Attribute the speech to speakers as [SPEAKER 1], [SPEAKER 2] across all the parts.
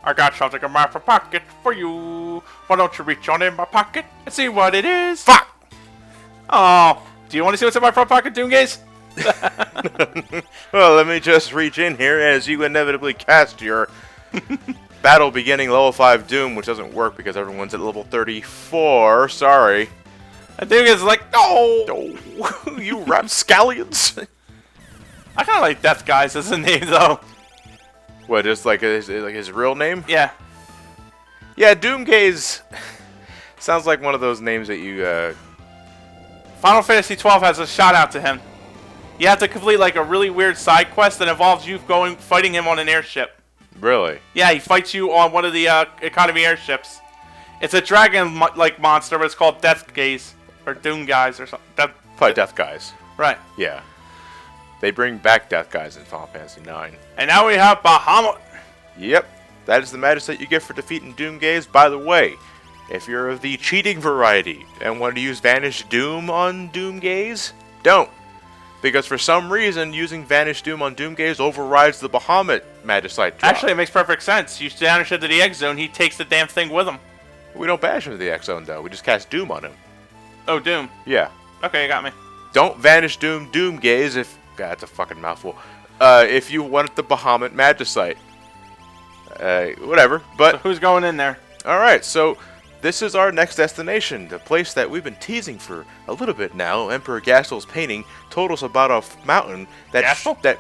[SPEAKER 1] I got something in my pocket for you. Why don't you reach on in my pocket and see what it is?
[SPEAKER 2] Fuck!
[SPEAKER 1] Oh, do you want to see what's in my front pocket, Deathgaze?
[SPEAKER 2] Well, let me just reach in here as you inevitably cast your battle beginning level 5 Doom, which doesn't work because everyone's at level 34. Sorry.
[SPEAKER 1] And Deathgaze is like, no!
[SPEAKER 2] Oh, you rapscallions!
[SPEAKER 1] I kind of like Deathgaze as a name, though.
[SPEAKER 2] What, just like his real name?
[SPEAKER 1] Yeah.
[SPEAKER 2] Yeah, Doomgaze sounds like one of those names that you,
[SPEAKER 1] Final Fantasy XII has a shout out to him. You have to complete like a really weird side quest that involves you fighting him on an airship.
[SPEAKER 2] Really?
[SPEAKER 1] Yeah, he fights you on one of the economy airships. It's a dragon-like monster, but it's called Deathgaze or Doomgaze or something.
[SPEAKER 2] Probably Deathgaze.
[SPEAKER 1] Right.
[SPEAKER 2] Yeah. They bring back Deathgaze in Final Fantasy IX.
[SPEAKER 1] And now we have Bahamut.
[SPEAKER 2] Yep. That is the magistrate you get for defeating Doomgaze. By the way, if you're of the cheating variety and want to use Vanish Doom on Doomgaze, don't. Because for some reason, using Vanish Doom on Doomgaze overrides the Bahamut Magicite drop.
[SPEAKER 1] Actually, it makes perfect sense. You banish him to the X Zone, he takes the damn thing with him.
[SPEAKER 2] We don't banish him to the X Zone, though. We just cast Doom on him.
[SPEAKER 1] Oh, Doom.
[SPEAKER 2] Yeah.
[SPEAKER 1] Okay, you got me.
[SPEAKER 2] Don't Vanish Doom Doomgaze if... God, that's a fucking mouthful. If you want the Bahamut Magicite. Whatever, but...
[SPEAKER 1] So who's going in there?
[SPEAKER 2] Alright, so... This is our next destination, the place that we've been teasing for a little bit now. Emperor Gastel's painting told us about a mountain that...
[SPEAKER 1] Gastel?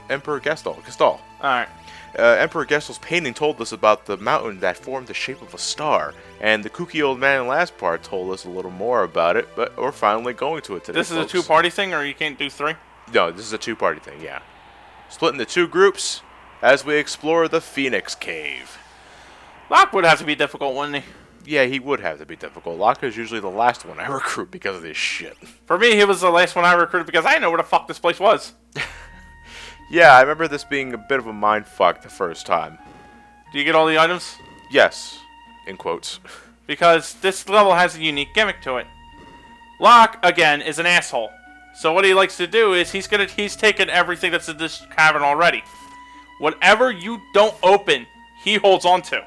[SPEAKER 2] Emperor Gastel.
[SPEAKER 1] Alright.
[SPEAKER 2] Emperor Gestel's painting told us about the mountain that formed the shape of a star, and the kooky old man in the last part told us a little more about it, but we're finally going to it today,
[SPEAKER 1] This is
[SPEAKER 2] folks.
[SPEAKER 1] a two-party thing, or you can't do three?
[SPEAKER 2] No, this is a two-party thing, yeah. Split into two groups as we explore the Phoenix Cave.
[SPEAKER 1] Locke would have to be difficult, wouldn't he?
[SPEAKER 2] Yeah, he would have to be difficult. Locke is usually the last one I recruit because of this shit.
[SPEAKER 1] For me, he was the last one I recruited because I didn't know where the fuck this place was.
[SPEAKER 2] Yeah, I remember this being a bit of a mindfuck the first time.
[SPEAKER 1] Do you get all the items?
[SPEAKER 2] Yes, in quotes.
[SPEAKER 1] Because this level has a unique gimmick to it. Locke, again, is an asshole. So what he likes to do is he's taken everything that's in this cavern already. Whatever you don't open, he holds on to.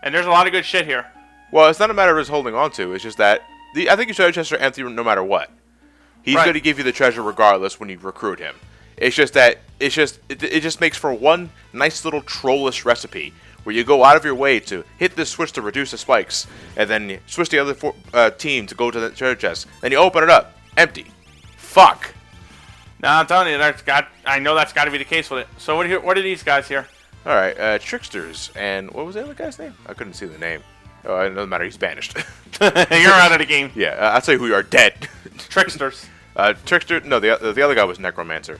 [SPEAKER 1] And there's a lot of good shit here.
[SPEAKER 2] Well, it's not a matter of his holding on to. It's just that I think your treasure chests are empty no matter what. He's
[SPEAKER 1] Right.
[SPEAKER 2] going to give you the treasure regardless when you recruit him. It's just that it just makes for one nice little trollish recipe where you go out of your way to hit this switch to reduce the spikes, and then you switch the other team to go to the treasure chest. Then you open it up, empty. Fuck.
[SPEAKER 1] Now I'm telling you, I know that's got to be the case with it. So what are these guys here?
[SPEAKER 2] All right, tricksters, and what was the other guy's name? I couldn't see the name. Oh, it doesn't matter. He's banished.
[SPEAKER 1] You're out of the game.
[SPEAKER 2] Yeah, I'll tell you who you are. Dead.
[SPEAKER 1] Tricksters.
[SPEAKER 2] Trickster. No, the other guy was Necromancer.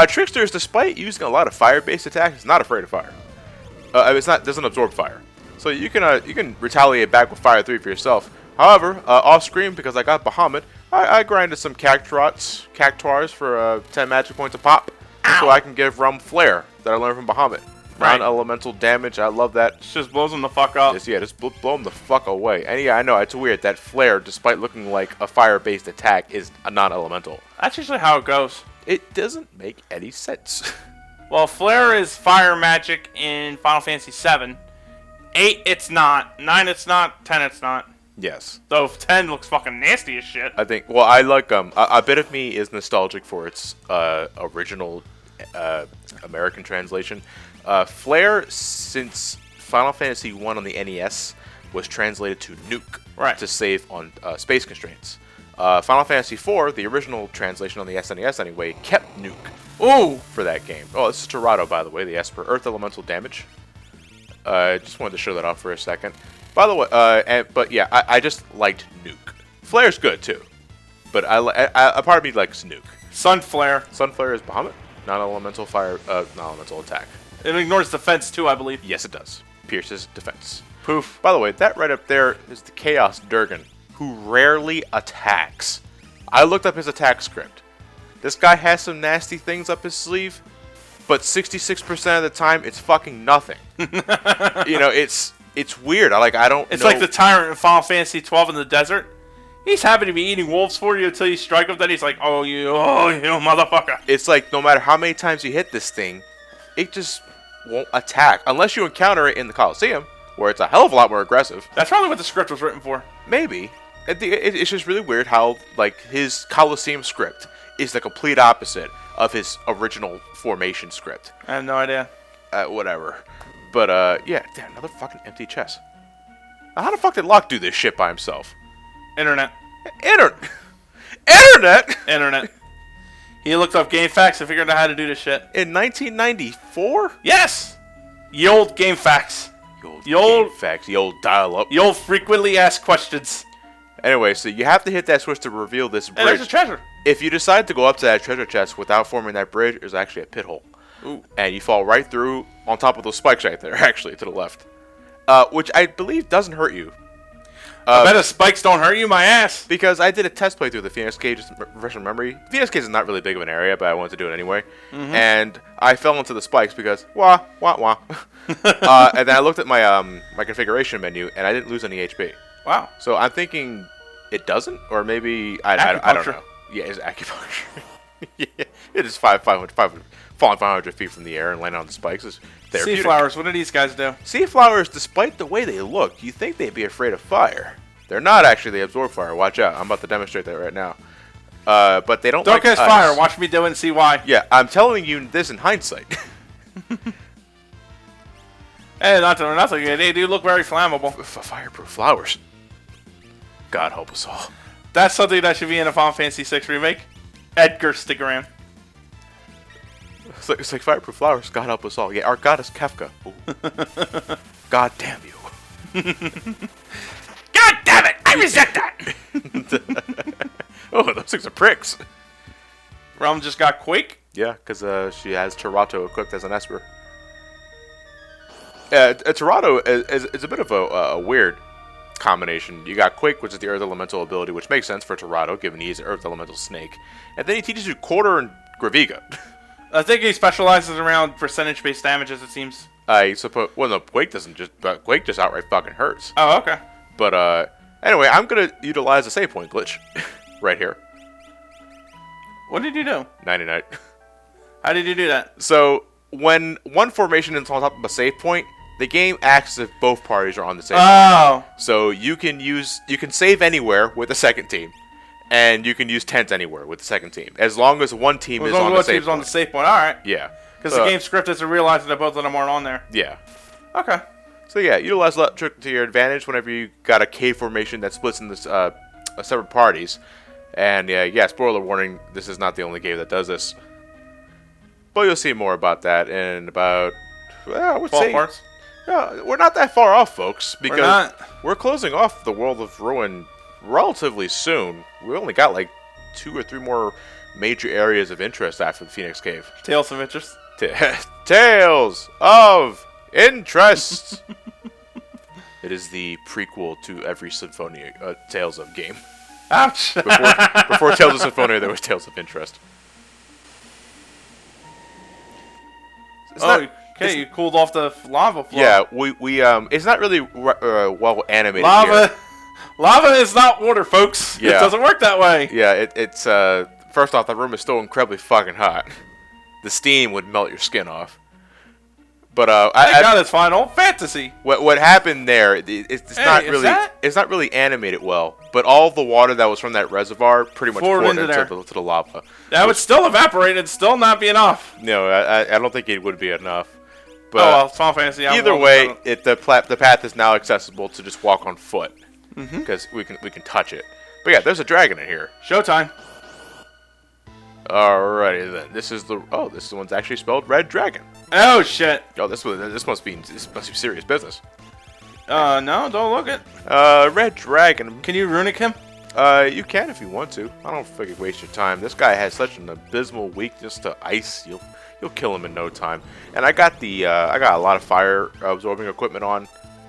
[SPEAKER 2] Tricksters, despite using a lot of fire-based attacks, is not afraid of fire. Doesn't absorb fire, so you can retaliate back with fire 3 for yourself. However, off screen, because I got Bahamut, I grinded some cactuars for 10 magic points a pop, so I can give Realm Flare that I learned from Bahamut.
[SPEAKER 1] Right.
[SPEAKER 2] Non-elemental damage, I love that.
[SPEAKER 1] It just blows them the fuck up.
[SPEAKER 2] Just blow them the fuck away. And yeah, I know, it's weird that Flare, despite looking like a fire-based attack, is a non-elemental.
[SPEAKER 1] That's usually how it goes.
[SPEAKER 2] It doesn't make any sense.
[SPEAKER 1] Well, Flare is fire magic in Final Fantasy VII. 8, it's not. 9, it's not. 10, it's not.
[SPEAKER 2] Yes.
[SPEAKER 1] Though 10 looks fucking nasty as shit.
[SPEAKER 2] I think, well, I like, a bit of me is nostalgic for its original American translation. Flare, since Final Fantasy 1 on the NES, was translated to Nuke,
[SPEAKER 1] right,
[SPEAKER 2] to save on space constraints. Final Fantasy 4, the original translation on the SNES anyway, kept Nuke.
[SPEAKER 1] Ooh!
[SPEAKER 2] For that game. Oh, this is Torado, by the way, the S for Earth Elemental Damage. Just wanted to show that off for a second. By the way, but yeah, I just liked Nuke. Flare's good too, but a part of me likes Nuke.
[SPEAKER 1] Sunflare.
[SPEAKER 2] Sunflare is Bahamut, non-elemental fire, non-elemental attack.
[SPEAKER 1] It ignores defense too, I believe.
[SPEAKER 2] Yes, it does. Pierces defense.
[SPEAKER 1] Poof.
[SPEAKER 2] By the way, that right up there is the Chaos Durgan, who rarely attacks. I looked up his attack script. This guy has some nasty things up his sleeve, but 66% of the time, it's fucking nothing. It's weird. I don't know.
[SPEAKER 1] It's like the tyrant in Final Fantasy 12 in the desert. He's happy to be eating wolves for you until you strike him. Then he's like, oh, you motherfucker.
[SPEAKER 2] It's like no matter how many times you hit this thing, it just won't attack unless you encounter it in the Coliseum, where it's a hell of a lot more aggressive.
[SPEAKER 1] That's probably what the script was written for.
[SPEAKER 2] Maybe. It's just really weird how, like, his Coliseum script is the complete opposite of his original formation script.
[SPEAKER 1] I have no idea.
[SPEAKER 2] Whatever. But, yeah, damn, another fucking empty chest. Now, how the fuck did Locke do this shit by himself?
[SPEAKER 1] Internet.
[SPEAKER 2] Internet?
[SPEAKER 1] He looked up game facts and figured out how to do this shit.
[SPEAKER 2] In 1994?
[SPEAKER 1] Yes! Ye old game facts.
[SPEAKER 2] The old facts, the old dial-up.
[SPEAKER 1] The old frequently asked questions.
[SPEAKER 2] Anyway, so you have to hit that switch to reveal this bridge.
[SPEAKER 1] Hey, there's a treasure.
[SPEAKER 2] If you decide to go up to that treasure chest without forming that bridge, there's actually a pit hole.
[SPEAKER 1] Ooh.
[SPEAKER 2] And you fall right through on top of those spikes right there, actually, to the left. Which I believe doesn't hurt you.
[SPEAKER 1] I bet the spikes don't hurt you, my ass.
[SPEAKER 2] Because I did a test playthrough of the Phoenix Cave, just to refresh my memory. Phoenix Cave is not really big of an area, but I wanted to do it anyway. And I fell into the spikes because, wah. And then I looked at my my configuration menu, and I didn't lose any HP.
[SPEAKER 1] Wow.
[SPEAKER 2] So I'm thinking it doesn't, or maybe I don't know. Yeah, it's acupuncture. Yeah, it is 500, falling 500 feet from the air and landing on the spikes is therapeutic.
[SPEAKER 1] Sea flowers, what do these guys do?
[SPEAKER 2] Sea flowers, despite the way they look, you think they'd be afraid of fire. They're not actually. They absorb fire. Watch out. I'm about to demonstrate that right now. But they don't like
[SPEAKER 1] catch
[SPEAKER 2] ice.
[SPEAKER 1] fire. Watch me do it and see why.
[SPEAKER 2] Yeah, I'm telling you this in hindsight.
[SPEAKER 1] Hey, not nothing. They do look very flammable.
[SPEAKER 2] Fireproof flowers. God help us all.
[SPEAKER 1] That's something that should be in a Final Fantasy VI remake. Edgar Stigraran.
[SPEAKER 2] It's like fireproof flowers. God help us all. Yeah, our god is Kefka. Ooh. God damn you.
[SPEAKER 1] God damn it! I resent that!
[SPEAKER 2] Oh, those things are pricks.
[SPEAKER 1] Realm just got Quake?
[SPEAKER 2] Yeah, because she has Terato equipped as an Esper. Terato is a bit of a weird combination. You got Quake, which is the Earth Elemental ability, which makes sense for Terato, given he's an Earth Elemental Snake. And then he teaches you Quarter and Graviga.
[SPEAKER 1] I think he specializes around percentage-based damages, it seems.
[SPEAKER 2] I suppose. Well, no, Quake doesn't just. Quake just outright fucking hurts.
[SPEAKER 1] Oh, okay.
[SPEAKER 2] But anyway, I'm gonna utilize the save point glitch right here.
[SPEAKER 1] What did you do?
[SPEAKER 2] 99.
[SPEAKER 1] How did you do that?
[SPEAKER 2] So when one formation is on top of a save point, the game acts as if both parties are on the same point. So you can save anywhere with the second team, and you can use tent anywhere with the second team, as long as one team is on the save point.
[SPEAKER 1] On the save point. All right.
[SPEAKER 2] Yeah.
[SPEAKER 1] Because the game script isn't realizing that both of them aren't on there.
[SPEAKER 2] Yeah.
[SPEAKER 1] Okay.
[SPEAKER 2] So yeah, utilize that trick to your advantage whenever you got a cave formation that splits into separate parties. And yeah, spoiler warning, this is not the only game that does this. But you'll see more about that in about, I would
[SPEAKER 1] 12
[SPEAKER 2] say,
[SPEAKER 1] parts?
[SPEAKER 2] Yeah, we're not that far off, folks, because
[SPEAKER 1] we're
[SPEAKER 2] closing off the World of Ruin relatively soon. We only got like 2 or 3 more major areas of interest after the Phoenix Cave.
[SPEAKER 1] Tales of interest.
[SPEAKER 2] Tales of interest. It is the prequel to every Symphonia Tales of game.
[SPEAKER 1] Ouch!
[SPEAKER 2] Before Tales of Symphonia, there was Tales of Interest.
[SPEAKER 1] You cooled off the lava flow.
[SPEAKER 2] Yeah, we it's not really well animated.
[SPEAKER 1] Lava is not water, folks.
[SPEAKER 2] Yeah.
[SPEAKER 1] It doesn't work that way.
[SPEAKER 2] Yeah, it's first off, the room is still incredibly fucking hot. The steam would melt your skin off. But
[SPEAKER 1] thank God it's Final Fantasy.
[SPEAKER 2] What happened there? It's not really animated well. But all the water that was from that reservoir pretty much poured into the lava.
[SPEAKER 1] That would still evaporate and still not be enough.
[SPEAKER 2] No, I don't think it would be enough.
[SPEAKER 1] But it's Final Fantasy.
[SPEAKER 2] Either way, the path is now accessible to just walk on foot because we can touch it. But yeah, there's a dragon in here.
[SPEAKER 1] Showtime.
[SPEAKER 2] Alrighty then. This one's actually spelled Red Dragon.
[SPEAKER 1] Oh shit.
[SPEAKER 2] Oh, this must be serious business.
[SPEAKER 1] No, don't look it.
[SPEAKER 2] Red Dragon.
[SPEAKER 1] Can you runic him?
[SPEAKER 2] You can if you want to. I don't think you waste your time. This guy has such an abysmal weakness to ice. You'll kill him in no time. And I got a lot of fire absorbing equipment on.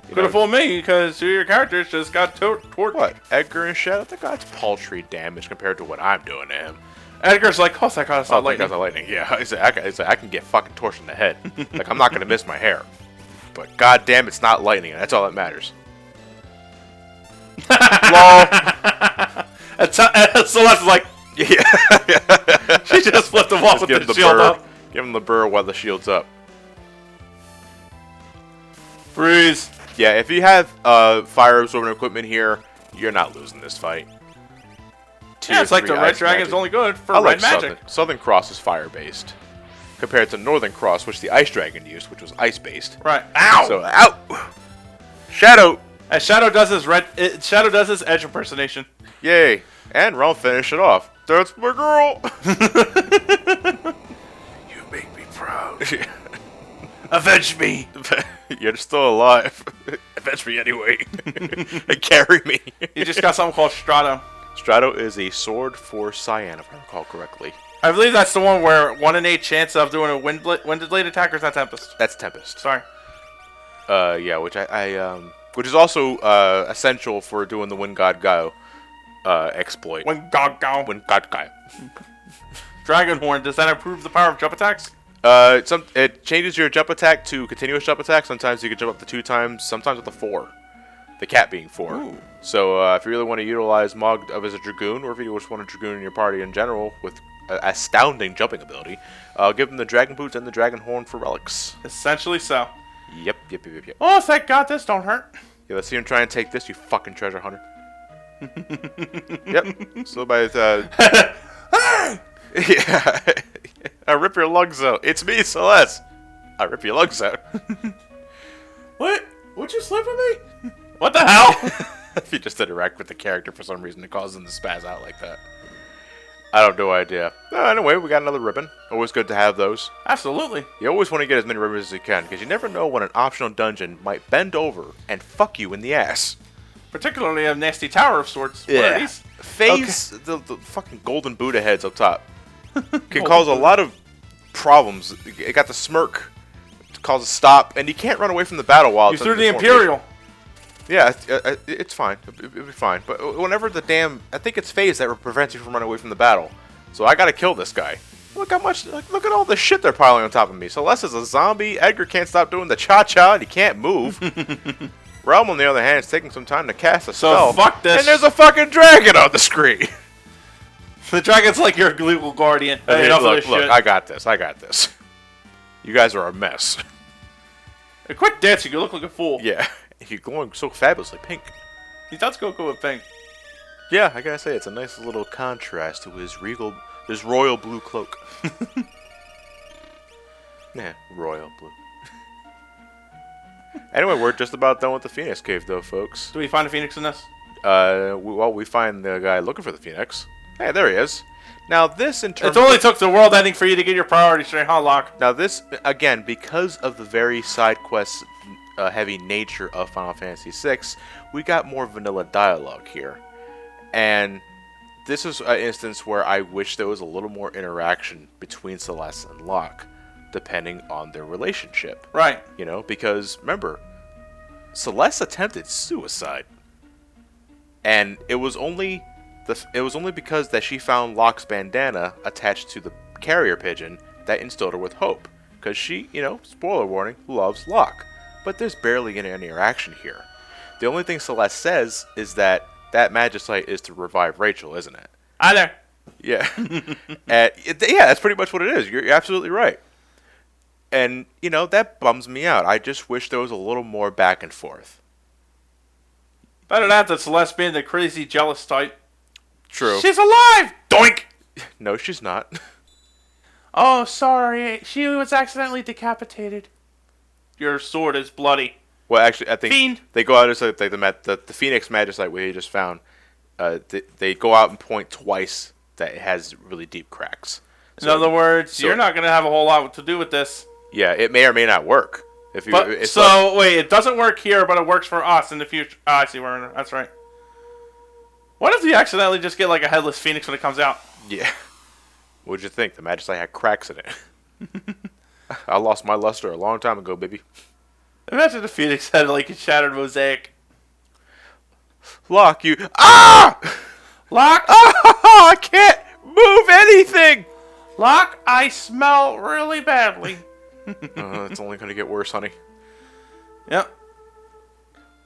[SPEAKER 1] Could have fooled me because 2 of your characters just got torched.
[SPEAKER 2] What? Edgar and Shadow? That guy's paltry damage compared to what I'm doing to him.
[SPEAKER 1] Edgar's like, oh, thank God it's not lightning.
[SPEAKER 2] Thank God it's not lightning. Yeah, I can get fucking torched in the head. Like, I'm not going to miss my hair. But goddamn, it's not lightning, and that's all that matters. LOL.
[SPEAKER 1] Celeste's like,
[SPEAKER 2] yeah.
[SPEAKER 1] She just flipped him off with the shield up.
[SPEAKER 2] Give him the burr while the shield's up.
[SPEAKER 1] Freeze.
[SPEAKER 2] Yeah, if you have fire absorbing equipment here, you're not losing this fight.
[SPEAKER 1] Yeah, it's like the red dragon's only good for red magic.
[SPEAKER 2] Southern Cross is fire-based, compared to Northern Cross, which the ice dragon used, which was ice-based.
[SPEAKER 1] Right. Ow!
[SPEAKER 2] So, ow! Shadow!
[SPEAKER 1] As Shadow does his Shadow does his edge impersonation.
[SPEAKER 2] Yay! And Realm finish it off. That's my girl! You make me proud.
[SPEAKER 1] Avenge me!
[SPEAKER 2] You're still alive. Avenge me anyway. Carry me.
[SPEAKER 1] You just got something called Strato.
[SPEAKER 2] Strato is a sword for Cyan, if I recall correctly.
[SPEAKER 1] I believe that's the one where 1 in 8 chance of doing a winded blade attack, or is that Tempest?
[SPEAKER 2] That's Tempest.
[SPEAKER 1] Sorry.
[SPEAKER 2] Yeah, which is also essential for doing the Wind God Gao exploit.
[SPEAKER 1] Wind God Gao.
[SPEAKER 2] Wind God Gao.
[SPEAKER 1] Dragonhorn, does that improve the power of jump attacks?
[SPEAKER 2] It changes your jump attack to continuous jump attack. Sometimes you can jump up to 2 times, sometimes up to 4. The cat being 4.
[SPEAKER 1] Ooh.
[SPEAKER 2] So if you really want to utilize Mog as a Dragoon, or if you just want a Dragoon in your party in general with astounding jumping ability, give them the Dragon Boots and the Dragon Horn for relics.
[SPEAKER 1] Essentially so.
[SPEAKER 2] Yep.
[SPEAKER 1] Oh, thank God this don't hurt.
[SPEAKER 2] Yeah, let's see him try and take this, you fucking treasure hunter. Yep. So by the... yeah. I rip your lungs out. It's me, Celeste. I rip your lungs out.
[SPEAKER 1] What? Would you sleep with me? What the hell?
[SPEAKER 2] If you just interact with the character for some reason, it causes them to spaz out like that. I have no idea. Anyway, we got another ribbon. Always good to have those.
[SPEAKER 1] Absolutely.
[SPEAKER 2] You always want to get as many ribbons as you can, because you never know when an optional dungeon might bend over and fuck you in the ass.
[SPEAKER 1] Particularly a nasty tower of sorts.
[SPEAKER 2] Yeah.
[SPEAKER 1] What are these?
[SPEAKER 2] Phase, the fucking golden Buddha heads up top. Can cause a lot of problems. It got the smirk, cause a stop, and you can't run away from the battle while
[SPEAKER 1] You
[SPEAKER 2] it's
[SPEAKER 1] threw
[SPEAKER 2] under
[SPEAKER 1] the Imperial.
[SPEAKER 2] Yeah, it's fine. It'll be fine. But whenever the damn... I think it's phase that prevents you from running away from the battle. So I gotta kill this guy. Look how much... Look at all the shit they're piling on top of me. Celeste is a zombie. Edgar can't stop doing the cha-cha, and he can't move. Realm, on the other hand, is taking some time to cast a spell.
[SPEAKER 1] So fuck this.
[SPEAKER 2] And there's a fucking dragon on the screen.
[SPEAKER 1] The dragon's like your legal guardian.
[SPEAKER 2] I mean,
[SPEAKER 1] Enough of
[SPEAKER 2] look,
[SPEAKER 1] this shit.
[SPEAKER 2] I got this. You guys are a mess.
[SPEAKER 1] Hey, quit dancing. You look like a fool.
[SPEAKER 2] Yeah. You're glowing so fabulously pink.
[SPEAKER 1] He does go with pink.
[SPEAKER 2] Yeah, I gotta say, it's a nice little contrast to his royal blue cloak. Yeah, royal blue. Anyway, we're just about done with the Phoenix Cave, though, folks.
[SPEAKER 1] Do we find a phoenix in this?
[SPEAKER 2] We find the guy looking for the Phoenix. Hey, there he is. Now, this in terms...
[SPEAKER 1] It only took the world ending for you to get your priority straight, huh, Locke?
[SPEAKER 2] Now, this, again, because of the very side quest heavy nature of Final Fantasy VI, we got more vanilla dialogue here. And this is an instance where I wish there was a little more interaction between Celeste and Locke, depending on their relationship.
[SPEAKER 1] Right.
[SPEAKER 2] You know, because, remember, Celeste attempted suicide. And it was only because that she found Locke's bandana attached to the carrier pigeon that instilled her with hope. Because she, you know, spoiler warning, loves Locke. But there's barely any interaction here. The only thing Celeste says is that Magicite is to revive Rachel, isn't it?
[SPEAKER 1] Hi there.
[SPEAKER 2] Yeah. Yeah, that's pretty much what it is. You're absolutely right. And, you know, that bums me out. I just wish there was a little more back and forth.
[SPEAKER 1] Better that than Celeste being the crazy jealous type.
[SPEAKER 2] True.
[SPEAKER 1] She's alive! Doink!
[SPEAKER 2] No, she's not.
[SPEAKER 1] Oh, sorry. She was accidentally decapitated. Your sword is bloody.
[SPEAKER 2] Well, actually, I think
[SPEAKER 1] Fiend.
[SPEAKER 2] they go out and say like the Phoenix Magicite we just found. They go out and point twice that it has really deep cracks.
[SPEAKER 1] In other words, you're not going to have a whole lot to do with this.
[SPEAKER 2] Yeah, it may or may not work. If you,
[SPEAKER 1] wait, it doesn't work here, but it works for us in the future. Oh, I see where we're in. That's right. What if you accidentally just get like a headless phoenix when it comes out?
[SPEAKER 2] Yeah. What'd you think? The Magicite had cracks in it. I lost my luster a long time ago, baby.
[SPEAKER 1] Imagine the phoenix had like a shattered mosaic.
[SPEAKER 2] Locke, you... Ah!
[SPEAKER 1] Locke?
[SPEAKER 2] Ah! I can't move anything!
[SPEAKER 1] Locke, I smell really badly.
[SPEAKER 2] It's only going to get worse, honey.
[SPEAKER 1] Yep.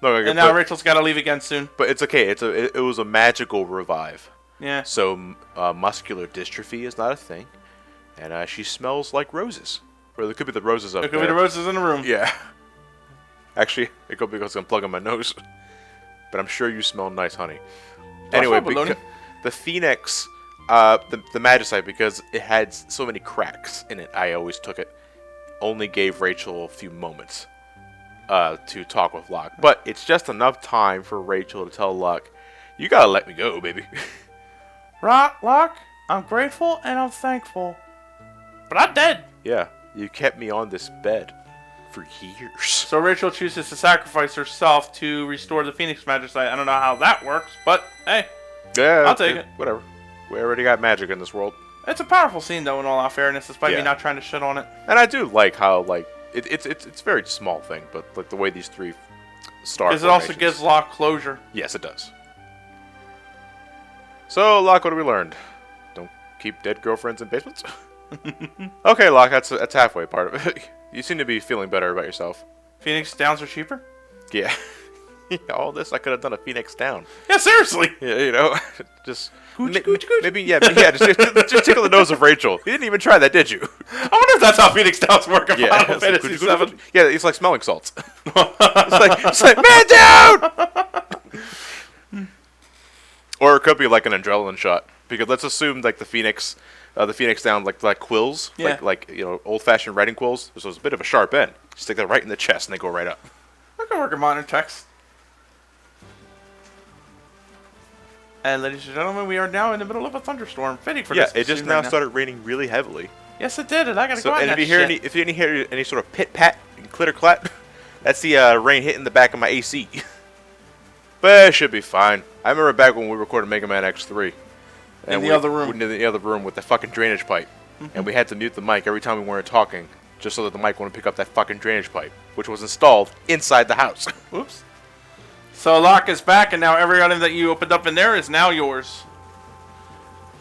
[SPEAKER 2] No,
[SPEAKER 1] and now Rachel's got to leave again soon.
[SPEAKER 2] But it's okay. It was a magical revive.
[SPEAKER 1] Yeah.
[SPEAKER 2] So muscular dystrophy is not a thing. And she smells like roses. Or there could be the roses up there.
[SPEAKER 1] There could be the roses in the room.
[SPEAKER 2] Yeah. Actually, it could be because I'm plugging my nose. But I'm sure you smell nice, honey. Anyway, the Phoenix, the Magicite, because it had so many cracks in it, I always took it, only gave Rachel a few moments to talk with Locke. But it's just enough time for Rachel to tell Locke, you gotta let me go, baby.
[SPEAKER 1] Locke, I'm grateful and I'm thankful. But I'm dead.
[SPEAKER 2] Yeah, you kept me on this bed for years.
[SPEAKER 1] So Rachel chooses to sacrifice herself to restore the Phoenix Magicite. I don't know how that works, but hey,
[SPEAKER 2] yeah,
[SPEAKER 1] I'll take it.
[SPEAKER 2] Whatever. We already got magic in this world.
[SPEAKER 1] It's a powerful scene, though, in all fairness, despite me not trying to shit on it.
[SPEAKER 2] And I do like how, like, it's a very small thing, but like the way these three star.
[SPEAKER 1] Because it also gives Locke closure.
[SPEAKER 2] Yes, it does. So, Locke, what have we learned? Don't keep dead girlfriends in basements? Okay, Locke, that's halfway part of it. You seem to be feeling better about yourself.
[SPEAKER 1] Phoenix downs are cheaper?
[SPEAKER 2] Yeah. All this, I could have done a Phoenix down.
[SPEAKER 1] Yeah, seriously.
[SPEAKER 2] Yeah, you know, just maybe, yeah, just tickle the nose of Rachel. You didn't even try that, did you?
[SPEAKER 1] I wonder if that's how Phoenix downs work in Final Fantasy VII.
[SPEAKER 2] Yeah, it's like smelling salts. it's like man down. Or it could be like an adrenaline shot, because let's assume like the Phoenix down like quills, like you know, old-fashioned writing quills. So it's a bit of a sharp end. Stick that right in the chest, and they go right up.
[SPEAKER 1] I can work in minor text. And ladies and gentlemen, we are now in the middle of a thunderstorm. Fitting for this.
[SPEAKER 2] Yeah, it just now started raining really heavily.
[SPEAKER 1] Yes, it did, and I gotta go out
[SPEAKER 2] and
[SPEAKER 1] that
[SPEAKER 2] if you hear any sort of pit pat and clitter clat, that's the rain hitting the back of my AC. But it should be fine. I remember back when we recorded Mega Man X3.
[SPEAKER 1] In the other room.
[SPEAKER 2] In the other room with the fucking drainage pipe. And we had to mute the mic every time we weren't talking, just so that the mic wouldn't pick up that fucking drainage pipe, which was installed inside the house.
[SPEAKER 1] Oops. So Locke is back, and now every item that you opened up in there is now yours.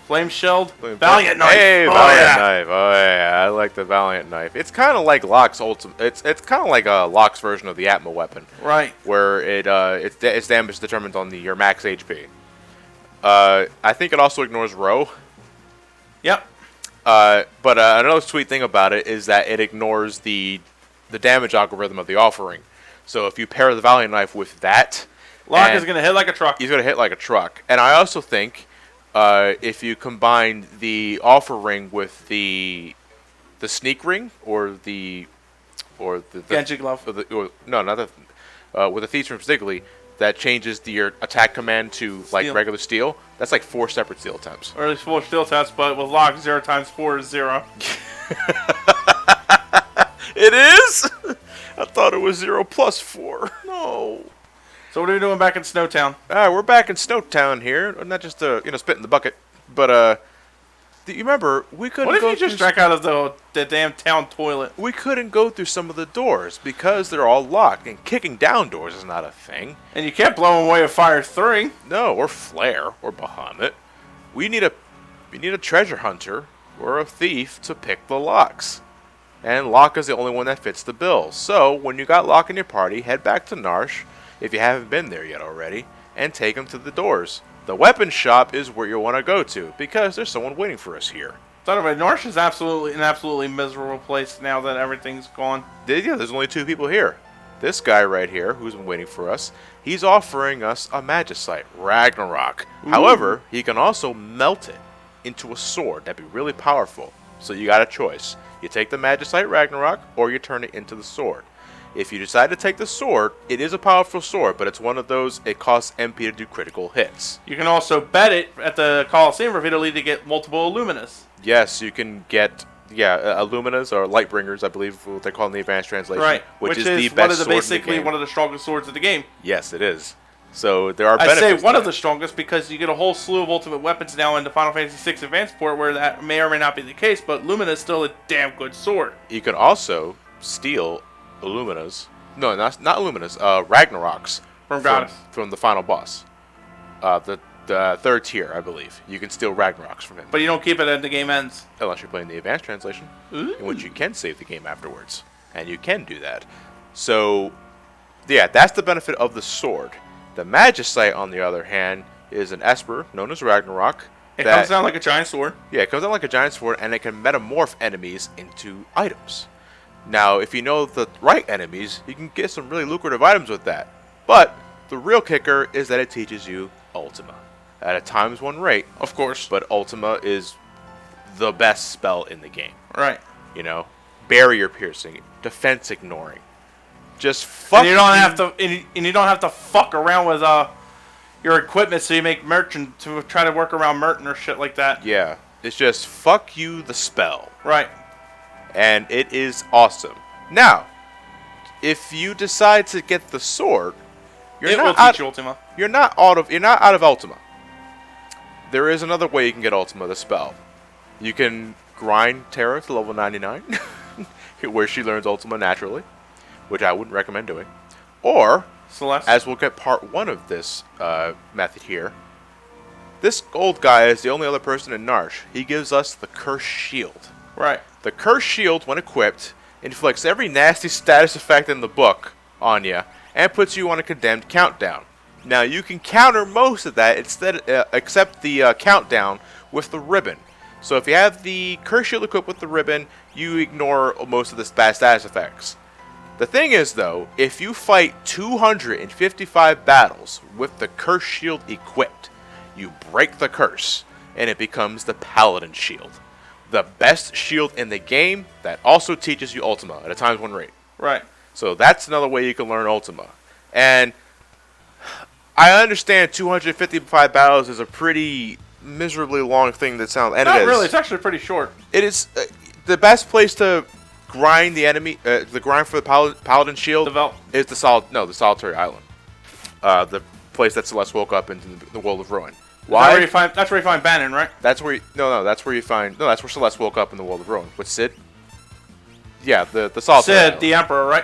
[SPEAKER 1] Flame Shield, Valiant Knife.
[SPEAKER 2] Hey, Valiant Knife. Oh yeah, I like the Valiant Knife. It's kind of like Locke's ultimate. It's kind of like Locke's version of the Atma weapon.
[SPEAKER 1] Right.
[SPEAKER 2] Where its damage is determined on your max HP. I think it also ignores row.
[SPEAKER 1] Yep.
[SPEAKER 2] But another sweet thing about it is that it ignores the damage algorithm of the offering. So if you pair the Valiant Knife with that,
[SPEAKER 1] Locke is going to hit like a truck.
[SPEAKER 2] He's going to hit like a truck. And I also think if you combine the offer ring with the sneak ring or the
[SPEAKER 1] Genji glove.
[SPEAKER 2] with the Thieves from Stigley, that changes your attack command to like
[SPEAKER 1] steel.
[SPEAKER 2] Regular steel. That's like 4 separate steel attempts.
[SPEAKER 1] Or at least 4 steel attempts, but with Locke, 0 times 4 is 0.
[SPEAKER 2] It is? I thought it was 0 plus 4. No.
[SPEAKER 1] So what are we doing back in Snowtown?
[SPEAKER 2] We're back in Snowtown here. Not just spit in the bucket, but do you remember we couldn't?
[SPEAKER 1] What if you just drank out of the damn town toilet?
[SPEAKER 2] We couldn't go through some of the doors because they're all locked, and kicking down doors is not a thing.
[SPEAKER 1] And you can't blow them away with Fire 3.
[SPEAKER 2] No, or Flare, or Bahamut. We need a treasure hunter or a thief to pick the locks. And Locke is the only one that fits the bill. So, when you got Locke in your party, head back to Narche, if you haven't been there yet already, and take him to the doors. The weapon shop is where you'll want to go to, because there's someone waiting for us here.
[SPEAKER 1] By the way, Narche is an absolutely miserable place now that everything's gone.
[SPEAKER 2] Yeah, there's only 2 people here. This guy right here, who's been waiting for us, he's offering us a Magicite, Ragnarok. Ooh. However, he can also melt it into a sword that'd be really powerful. So you got a choice. You take the Magicite Ragnarok, or you turn it into the sword. If you decide to take the sword, it is a powerful sword, but it's one of those, it costs MP to do critical hits.
[SPEAKER 1] You can also bet it at the Coliseum repeatedly to get multiple Illuminas.
[SPEAKER 2] Yes, you can get, Illuminas, or Lightbringers, I believe what they call in the advanced translation.
[SPEAKER 1] Right,
[SPEAKER 2] which is the best sword
[SPEAKER 1] basically one of the strongest swords of the game.
[SPEAKER 2] Yes, it is. So there are benefits.
[SPEAKER 1] I say one of the strongest because you get a whole slew of ultimate weapons now in the Final Fantasy VI Advanced port where that may or may not be the case, but Lumina is still a damn good sword.
[SPEAKER 2] You can also steal Illuminas. No, not Illuminas. Ragnaroks from the final boss. The 3rd tier, I believe. You can steal Ragnaroks from him.
[SPEAKER 1] But you don't keep it at the game ends.
[SPEAKER 2] Unless you're playing the advanced translation, in which you can save the game afterwards. And you can do that. So, yeah, that's the benefit of the sword. The Magicite, on the other hand, is an Esper, known as Ragnarok.
[SPEAKER 1] It comes down like a giant sword.
[SPEAKER 2] Yeah, it comes down like a giant sword, and it can metamorph enemies into items. Now, if you know the right enemies, you can get some really lucrative items with that. But the real kicker is that it teaches you Ultima at a times 1 rate.
[SPEAKER 1] Of course.
[SPEAKER 2] But Ultima is the best spell in the game.
[SPEAKER 1] Right.
[SPEAKER 2] You know, barrier piercing, defense ignoring. Just fuck.
[SPEAKER 1] And you don't have to. And you don't have to fuck around with your equipment, so you make merchant to try to work around Merton or shit like that.
[SPEAKER 2] Yeah, it's just fuck you the spell.
[SPEAKER 1] Right.
[SPEAKER 2] And it is awesome. Now, if you decide to get the sword, you're not out of Ultima. There is another way you can get Ultima, the spell. You can grind Terra to level 99, where she learns Ultima naturally, which I wouldn't recommend doing. Or,
[SPEAKER 1] Celeste.
[SPEAKER 2] as we'll get part 1 of this method here, this gold guy is the only other person in Narche. He gives us the Cursed Shield.
[SPEAKER 1] Right.
[SPEAKER 2] The Cursed Shield, when equipped, inflicts every nasty status effect in the book on you, and puts you on a condemned countdown. Now, you can counter most of that, except the countdown, with the ribbon. So if you have the Cursed Shield equipped with the ribbon, you ignore most of the bad status effects. The thing is, though, if you fight 255 battles with the Cursed Shield equipped, you break the curse, and it becomes the Paladin Shield. The best shield in the game that also teaches you Ultima at a times 1 rate.
[SPEAKER 1] Right.
[SPEAKER 2] So that's another way you can learn Ultima. And I understand 255 battles is a pretty miserably long thing that sounds. And
[SPEAKER 1] Not really. It's actually pretty short.
[SPEAKER 2] It is the best place to grind the enemy. The grind for the Paladin Shield is the Solitary Island. The place that Celeste woke up into the World of Ruin. Why?
[SPEAKER 1] That's where you find Bannon, right?
[SPEAKER 2] That's where that's where Celeste woke up in the World of Ruin with Sid. Yeah, the Solitary
[SPEAKER 1] Sid,
[SPEAKER 2] Island.
[SPEAKER 1] the Emperor, right?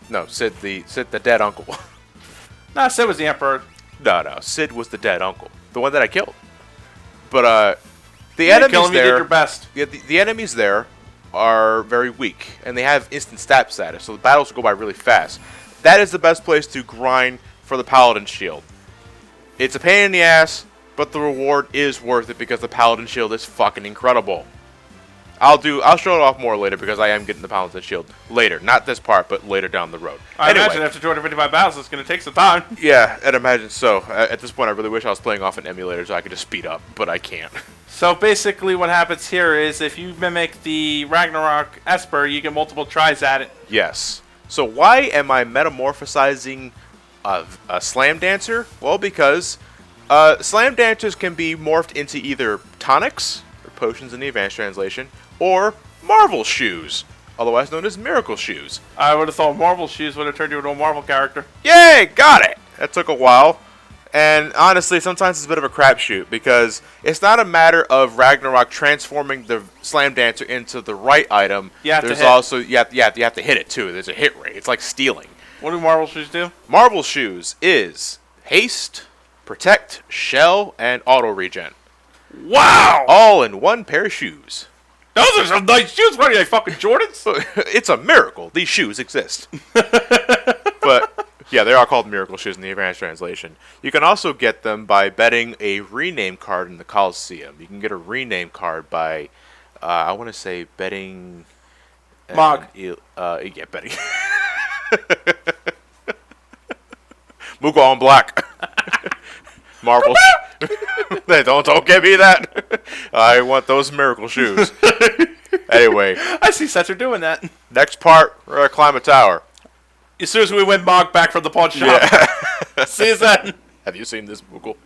[SPEAKER 2] No, Sid the dead uncle.
[SPEAKER 1] Nah, Sid was the Emperor.
[SPEAKER 2] No, Sid was the dead uncle, the one that I killed. But the enemies
[SPEAKER 1] kill him,
[SPEAKER 2] there,
[SPEAKER 1] you did your best.
[SPEAKER 2] Yeah, the enemies there are very weak, and they have instant stat status, so the battles will go by really fast. That is the best place to grind for the Paladin Shield. It's a pain in the ass, but the reward is worth it because the Paladin Shield is fucking incredible. I'll show it off more later because I am getting the Paladin Shield later. Not this part, but later down the road.
[SPEAKER 1] I imagine after 255 battles, it's going to take some time.
[SPEAKER 2] Yeah, I'd imagine so. At this point, I really wish I was playing off an emulator so I could just speed up, but I can't.
[SPEAKER 1] So basically what happens here is if you mimic the Ragnarok Esper, you get multiple tries at it.
[SPEAKER 2] Yes. So why am I metamorphosizing a Slam Dancer? Well, because Slam Dancers can be morphed into either tonics, or potions in the advanced translation, or Marvel Shoes, otherwise known as Miracle Shoes.
[SPEAKER 1] I would have thought Marvel Shoes would have turned you into a Marvel character.
[SPEAKER 2] Yay! Got it! That took a while. And honestly, sometimes it's a bit of a crapshoot because it's not a matter of Ragnarok transforming the Slam Dancer into the right item.
[SPEAKER 1] You have to
[SPEAKER 2] hit it too. There's a hit rate. It's like stealing.
[SPEAKER 1] What do Marvel Shoes do?
[SPEAKER 2] Marvel Shoes is haste, protect, shell, and auto regen.
[SPEAKER 1] Wow!
[SPEAKER 2] All in one pair of shoes.
[SPEAKER 1] Those are some nice shoes. What are they, fucking Jordans?
[SPEAKER 2] It's a miracle these shoes exist. But yeah, they are called Miracle Shoes in the advanced translation. You can also get them by betting a rename card in the Coliseum. You can get a rename card by, I want to say, betting...
[SPEAKER 1] Mog.
[SPEAKER 2] Yeah, betting. Mughal on black. Marvel. Don't give me that. I want those Miracle Shoes. Anyway.
[SPEAKER 1] I see Setzer doing that.
[SPEAKER 2] Next part, we're going to climb a tower.
[SPEAKER 1] As soon as we win Mog back from the pawn shop.
[SPEAKER 2] Yeah.
[SPEAKER 1] See you then.
[SPEAKER 2] Have you seen this Mughal?